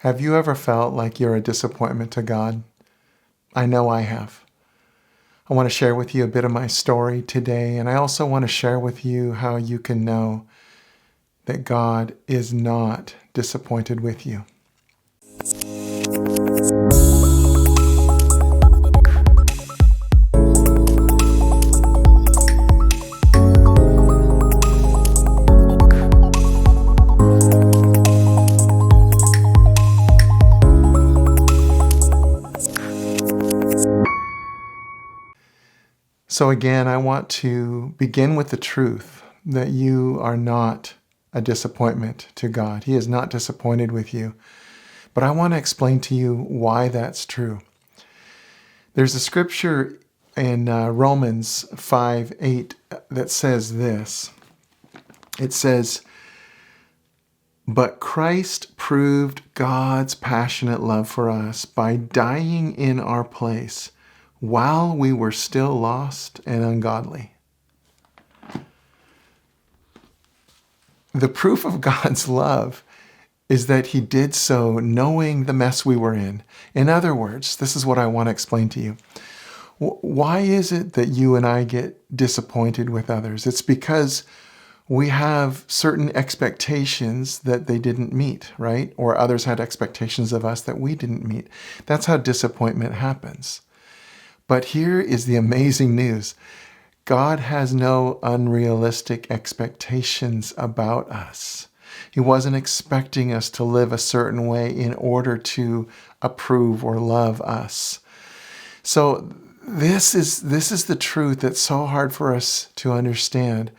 Have you ever felt like you're a disappointment to God? I know I have. I want to share with you a bit of my story today, and I also want to share with you how you can know that God is not disappointed with you. So again, I want to begin with the truth that you are not a disappointment to God. He is not disappointed with you. But I want to explain to you why that's true. There's a scripture in Romans 5:8 that says this. It says, "But Christ proved God's passionate love for us by dying in our place while we were still lost and ungodly." The proof of God's love is that he did so knowing the mess we were in. In other words, this is what I want to explain to you. Why is it that you and I get disappointed with others? It's because we have certain expectations that they didn't meet, right? Or others had expectations of us that we didn't meet. That's how disappointment happens. But here is the amazing news. God has no unrealistic expectations about us. He wasn't expecting us to live a certain way in order to approve or love us. So this is the truth that's so hard for us to understand.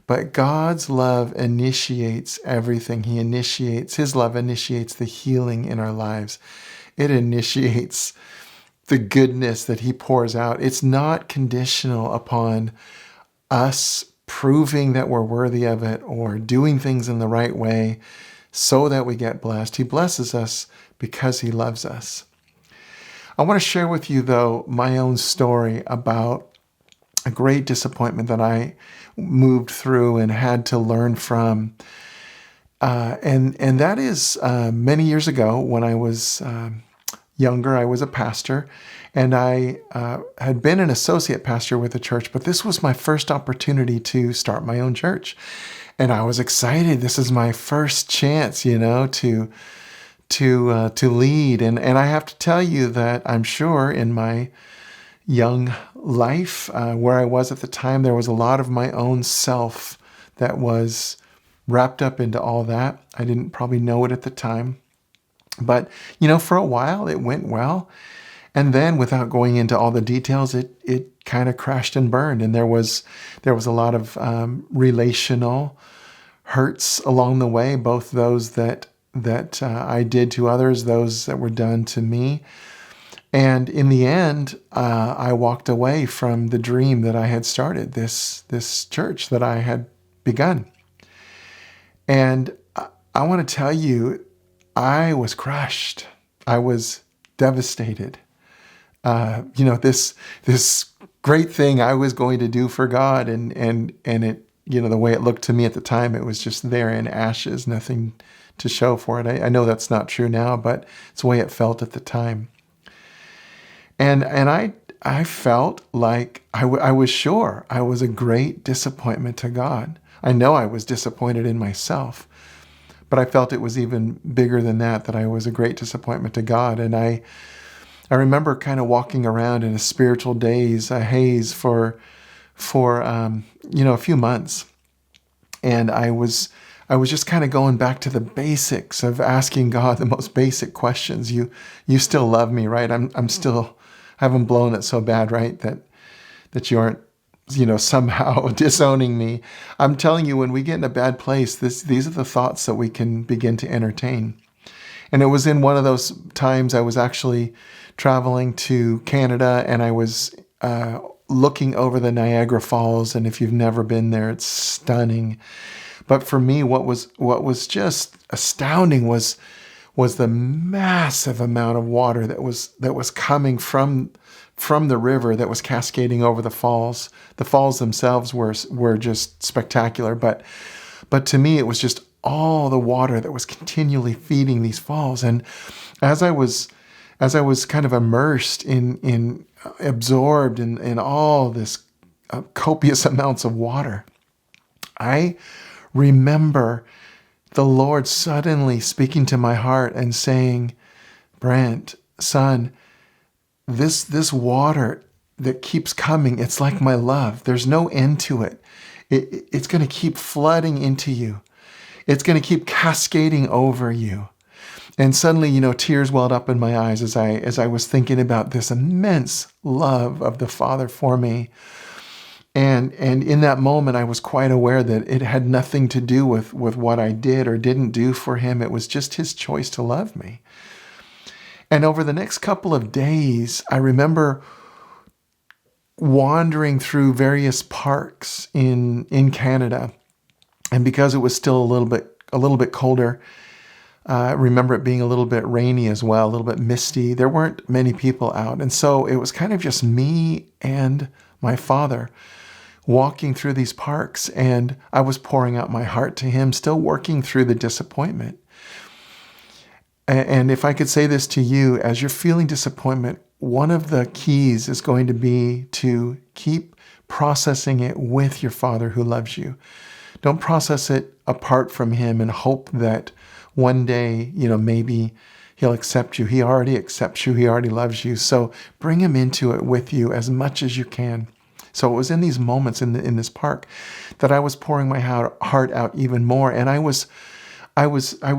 But God's love initiates everything. His love initiates the healing in our lives. It initiates the goodness that he pours out. It's not conditional upon us proving that we're worthy of it or doing things in the right way so that we get blessed. He blesses us because he loves us. I want to share with you, though, my own story about a great disappointment that I moved through and had to learn from. And that is many years ago when I was younger. I was a pastor, and I had been an associate pastor with the church, but this was my first opportunity to start my own church. And I was excited. This is my first chance, to lead. And I have to tell you that I'm sure in my young life, where I was at the time, there was a lot of my own self that was wrapped up into all that. I didn't probably know it at the time. But, for a while it went well. And then without going into all the details, it kind of crashed and burned. And there was a lot of relational hurts along the way, both those that I did to others, those that were done to me. And in the end, I walked away from the dream that I had started, this church that I had begun. And I want to tell you, I was crushed. I was devastated. This great thing I was going to do for God, and it, the way it looked to me at the time, it was just there in ashes, nothing to show for it. I know that's not true now, but it's the way it felt at the time. And I felt like I was sure I was a great disappointment to God. I know I was disappointed in myself. But I felt it was even bigger than that I was a great disappointment to God. And I remember kind of walking around in a spiritual daze, a haze for a few months. And I was just kind of going back to the basics of asking God the most basic questions. You still love me, right? I'm still, I haven't blown it so bad, right? That you aren't, somehow disowning me. I'm telling you, when we get in a bad place, these are the thoughts that we can begin to entertain. And it was in one of those times I was actually traveling to Canada, and I was looking over the Niagara Falls. And if you've never been there, it's stunning. But for me, what was just astounding was the massive amount of water that was coming from the river that was cascading over the falls. The falls themselves were just spectacular, but to me it was just all the water that was continually feeding these falls. And as I was kind of immersed in absorbed in all this copious amounts of water, I remember the Lord suddenly speaking to my heart and saying, Brent, son, this water that keeps coming, it's like my love. There's no end to it. It's going to keep flooding into you. It's going to keep cascading over you. And suddenly, tears welled up in my eyes as I was thinking about this immense love of the Father for me. And in that moment, I was quite aware that it had nothing to do with what I did or didn't do for him. It was just his choice to love me. And over the next couple of days, I remember wandering through various parks in Canada. And because it was still a little bit colder, I remember it being a little bit rainy as well, a little bit misty. There weren't many people out. And so it was kind of just me and my Father walking through these parks. And I was pouring out my heart to him, still working through the disappointment. And if I could say this to you, as you're feeling disappointment, one of the keys is going to be to keep processing it with your Father who loves you. Don't process it apart from him and hope that one day, maybe he'll accept you. He already accepts you. He already loves you. So bring him into it with you as much as you can. So it was in these moments in this park that I was pouring my heart out even more. And I was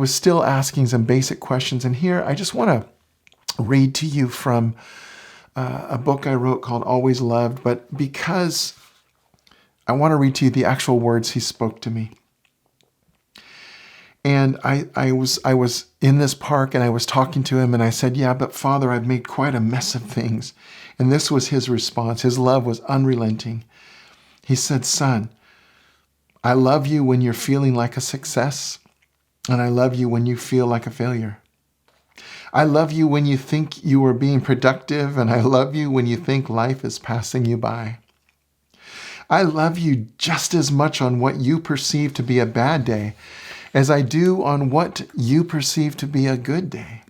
still asking some basic questions. And here I just want to read to you from a book I wrote called Always Loved. But because I want to read to you the actual words he spoke to me. And I was in this park and I was talking to him and I said, yeah, but Father, I've made quite a mess of things. And this was his response. His love was unrelenting. He said, son, I love you when you're feeling like a success. And I love you when you feel like a failure. I love you when you think you are being productive. And I love you when you think life is passing you by. I love you just as much on what you perceive to be a bad day as I do on what you perceive to be a good day.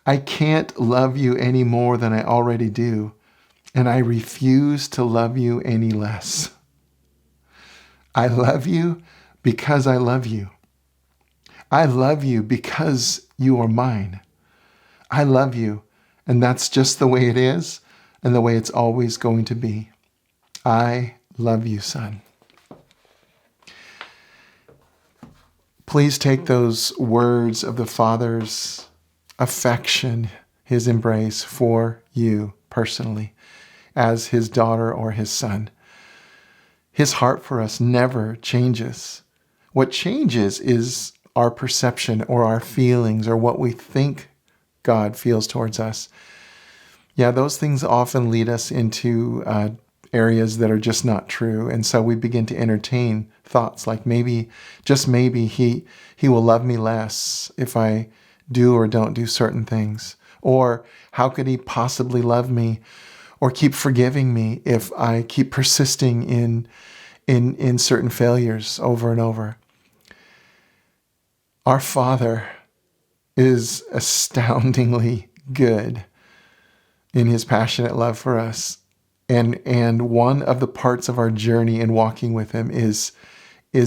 I can't love you any more than I already do, and I refuse to love you any less. I love you because I love you. I love you because you are mine. I love you, and that's just the way it is and the way it's always going to be. I love you, son. Please take those words of the Father's affection, his embrace for you personally as his daughter or his son. His heart for us never changes. What changes is our perception or our feelings or what we think God feels towards us. Yeah, those things often lead us into areas that are just not true. And so we begin to entertain thoughts like maybe, just maybe, he will love me less if I do or don't do certain things. Or how could he possibly love me or keep forgiving me if I keep persisting in certain failures over and over? Our Father is astoundingly good in his passionate love for us. And one of the parts of our journey in walking with him is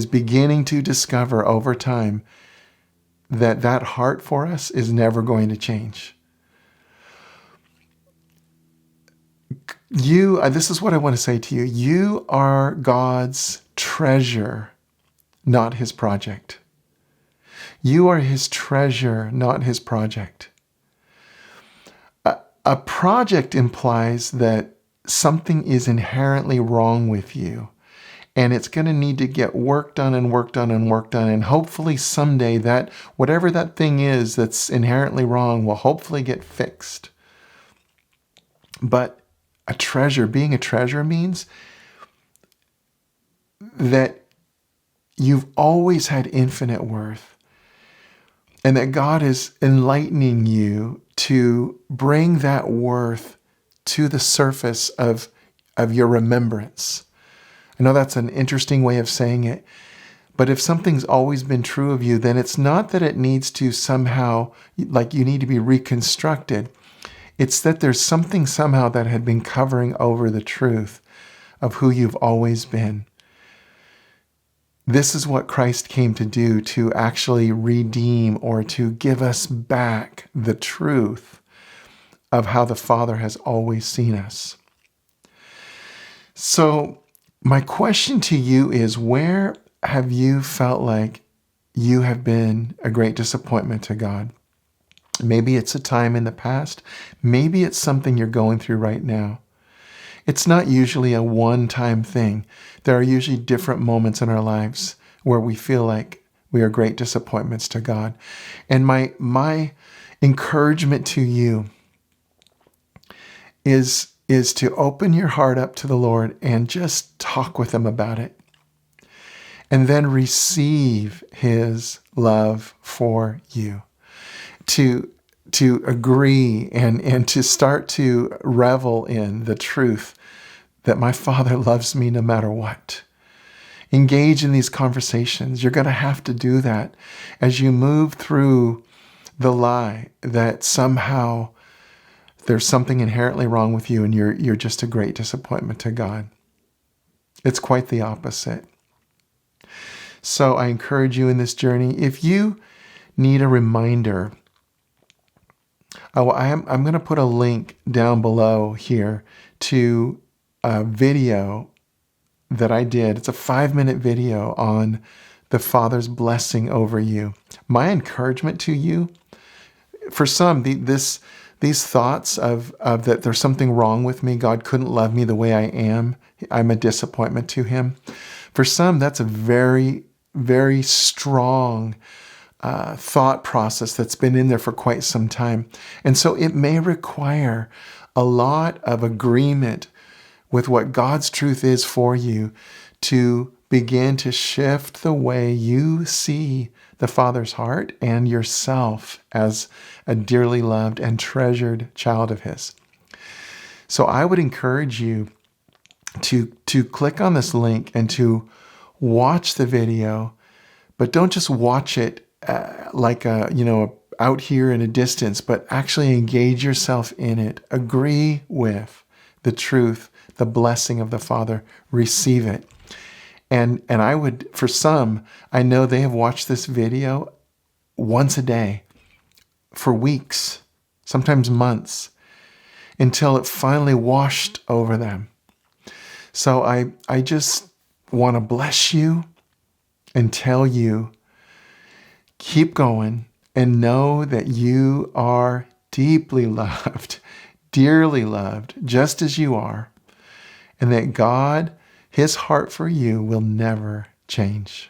beginning to discover over time that heart for us is never going to change. This is what I want to say to you. You are God's treasure, not his project. You are his treasure, not his project. A project implies that something is inherently wrong with you, and it's going to need to get work done and work done and work done. And hopefully someday that whatever that thing is that's inherently wrong will hopefully get fixed. But being a treasure means that you've always had infinite worth, and that God is enlightening you to bring that worth to the surface of your remembrance. I know that's an interesting way of saying it, But if something's always been true of you, then it's not that it needs to somehow, like you need to be reconstructed. It's that there's something somehow that had been covering over the truth of who you've always been. This is what Christ came to do, to actually redeem or to give us back the truth of how the Father has always seen us. So my question to you is, where have you felt like you have been a great disappointment to God? Maybe it's a time in the past. Maybe it's something you're going through right now. It's not usually a one-time thing. There are usually different moments in our lives where we feel like we are great disappointments to God. And my encouragement to you is to open your heart up to the Lord and just talk with Him about it. And then receive His love for you. To agree and to start to revel in the truth that my Father loves me no matter what. Engage in these conversations. You're going to have to do that as you move through the lie that somehow there's something inherently wrong with you and you're just a great disappointment to God. It's quite the opposite. So I encourage you in this journey, if you need a reminder, I'm going to put a link down below here to a video that I did. It's a 5-minute video on the Father's blessing over you. My encouragement to you, for some, these thoughts of that there's something wrong with me, God couldn't love me the way I am, I'm a disappointment to Him. For some, that's a very, very strong thought process that's been in there for quite some time. And so it may require a lot of agreement with what God's truth is for you to begin to shift the way you see the Father's heart and yourself as a dearly loved and treasured child of His. So I would encourage you to click on this link and to watch the video, but don't just watch it out here in a distance, but actually engage yourself in it. Agree with the truth, the blessing of the Father. Receive it. And I would, for some, I know they have watched this video once a day for weeks, sometimes months, until it finally washed over them. So I just want to bless you and tell you, keep going and know that you are deeply loved, dearly loved, just as you are, and that God, His heart for you will never change.